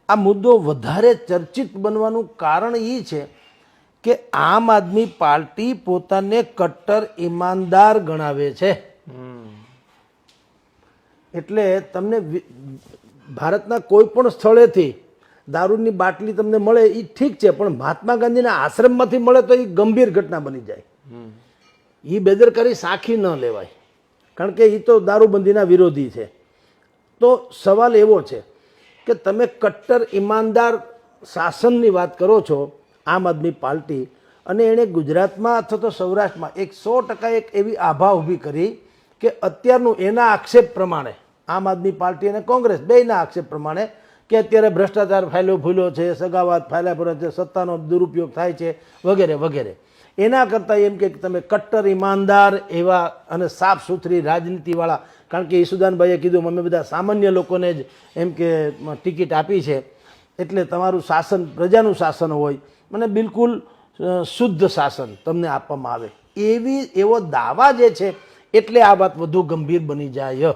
આ મુદ્દો વધારે ચર્ચિત બનવાનું કારણ એ છે કે આમ આદમી પાર્ટી પોતાને કટ્ટર ઈમાનદાર ગણાવે છે. એટલે તમને ભારતના કોઈ પણ સ્થળેથી દારૂની બાટલી તમને મળે એ ઠીક છે, પણ મહાત્મા ગાંધીના આશ્રમમાંથી મળે તો એ ગંભીર ઘટના બની જાય. એ બેદરકારી સાખી ન લેવાય, કારણ કે એ તો દારૂબંધીના વિરોધી છે. તો સવાલ એવો છે કે તમે કટ્ટર ઈમાનદાર શાસનની વાત કરો છો આમ આદમી પાર્ટી, અને એણે ગુજરાતમાં અથવા તો સૌરાષ્ટ્રમાં 100% એક એવી આભા ઊભી કરી કે અત્યારનું એના આક્ષેપ પ્રમાણે આમ આદમી પાર્ટી અને કોંગ્રેસ બેયના આક્ષેપ પ્રમાણે કે અત્યારે ભ્રષ્ટાચાર ફાયલો ફૂલ્યો છે, સગાવાદ ફાયલા ફૂલ્યો છે, સત્તાનો દુરુપયોગ થાય છે વગેરે વગેરે. એના કરતાં એમ કે તમે કટ્ટર ઈમાનદાર એવા અને સાફ સુથરી રાજનીતિવાળા, કારણ કે ઈસુદાનભાઈએ કીધું અમે બધા સામાન્ય લોકોને જ એમ કે ટિકિટ આપી છે, એટલે તમારું શાસન પ્રજાનું શાસન હોય, મને બિલકુલ શુદ્ધ શાસન તમને આપવામાં આવે એવો દાવા જે છે, એટલે આ વાત વધુ ગંભીર બની જાય.